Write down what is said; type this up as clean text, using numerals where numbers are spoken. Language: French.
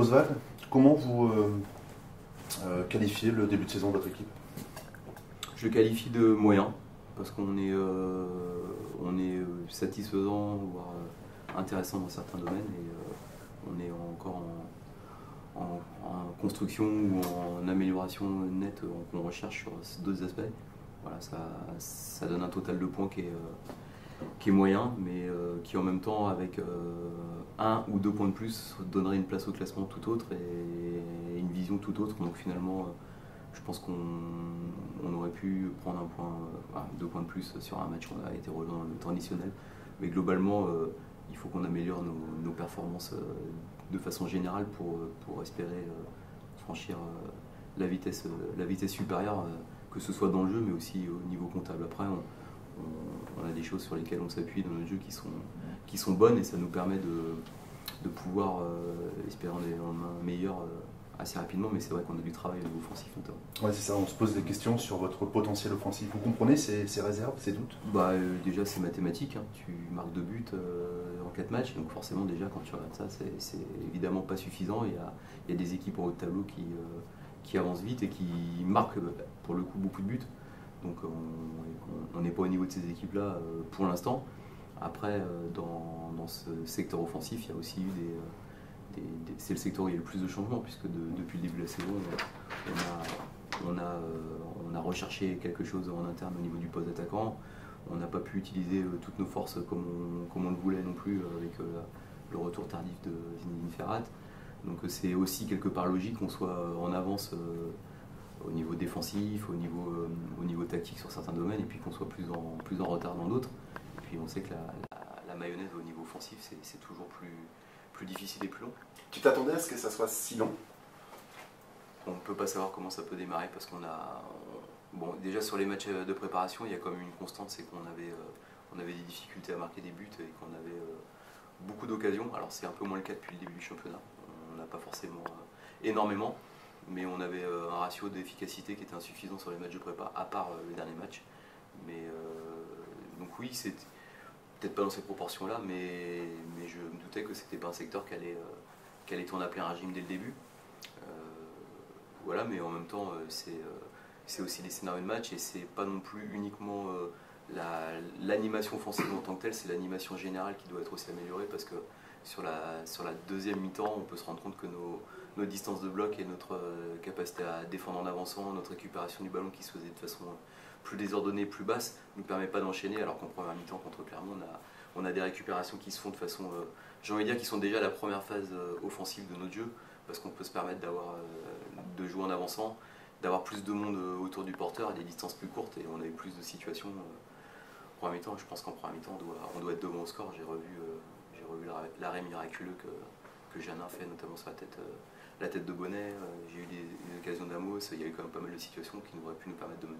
Oswald, comment vous qualifiez le début de saison de votre équipe? Je le qualifie de moyen, parce qu'on est, satisfaisant, voire intéressant dans certains domaines, et on est encore en construction ou en amélioration nette qu'on recherche sur d'autres aspects. Voilà, ça donne un total de points qui est moyen, mais qui en même temps, avec 1 ou 2 points de plus, donnerait une place au classement tout autre et une vision tout autre. Donc finalement, je pense qu'on aurait pu prendre 2 points de plus sur un match qu'on a été rejoint dans le temps additionnel. Mais globalement, il faut qu'on améliore nos performances de façon générale pour espérer franchir la vitesse supérieure, que ce soit dans le jeu mais aussi au niveau comptable. Après, on a des choses sur lesquelles on s'appuie dans notre jeu qui sont bonnes, et ça nous permet de pouvoir espérer des lendemains meilleurs assez rapidement, mais c'est vrai qu'on a du travail au niveau offensif notamment. Ouais, c'est ça, on se pose des questions sur votre potentiel offensif. Vous comprenez ces réserves, ces doutes? Déjà, c'est mathématique, hein. Tu marques 2 buts en 4 matchs, donc forcément déjà quand tu regardes ça, c'est évidemment pas suffisant. Il y a des équipes en haut de tableau qui avancent vite et qui marquent pour le coup beaucoup de buts. Donc on n'est pas au niveau de ces équipes-là pour l'instant. Après, dans ce secteur offensif, il y a aussi eu c'est le secteur où il y a eu le plus de changements, puisque depuis le début de la saison, on a recherché quelque chose en interne au niveau du poste d'attaquant. On n'a pas pu utiliser toutes nos forces comme on le voulait non plus, avec le retour tardif de Zinedine Ferrat. Donc c'est aussi quelque part logique qu'on soit en avance au niveau défensif, au niveau tactique sur certains domaines, et puis qu'on soit plus en retard dans d'autres. Et puis on sait que la mayonnaise au niveau offensif, c'est toujours plus difficile et plus long. Tu t'attendais à ce que ça soit si long? On ne peut pas savoir comment ça peut démarrer, parce bon, déjà sur les matchs de préparation, il y a quand même une constante, c'est qu'on avait des difficultés à marquer des buts et qu'on avait beaucoup d'occasions. Alors c'est un peu moins le cas depuis le début du championnat, on n'a pas forcément énormément, mais on avait un ratio d'efficacité qui était insuffisant sur les matchs de prépa, à part le dernier match. Donc oui, c'est peut-être pas dans ces proportions-là, mais je me doutais que c'était pas un secteur qui allait tourner à plein régime dès le début. Voilà, mais en même temps, c'est aussi des scénarios de match, et c'est pas non plus uniquement l'animation offensive en tant que telle, c'est l'animation générale qui doit être aussi améliorée, parce que sur la deuxième mi-temps, on peut se rendre compte que nos distances de bloc et notre capacité à défendre en avançant, notre récupération du ballon qui se faisait de façon plus désordonnée, plus basse, ne nous permet pas d'enchaîner, alors qu'en première mi-temps contre Clermont, on a des récupérations qui se font de façon, j'ai envie de dire, qui sont déjà la première phase offensive de notre jeu, parce qu'on peut se permettre de jouer en avançant, d'avoir plus de monde autour du porteur à des distances plus courtes, et on a eu plus de situations en première mi-temps. Je pense qu'en première mi-temps, on doit être devant au score. J'ai revu l'arrêt miraculeux que Janin fait, notamment sur la tête de Bonnet. J'ai eu des occasions d'Amos. Il y a eu quand même pas mal de situations qui auraient pu nous permettre de mener.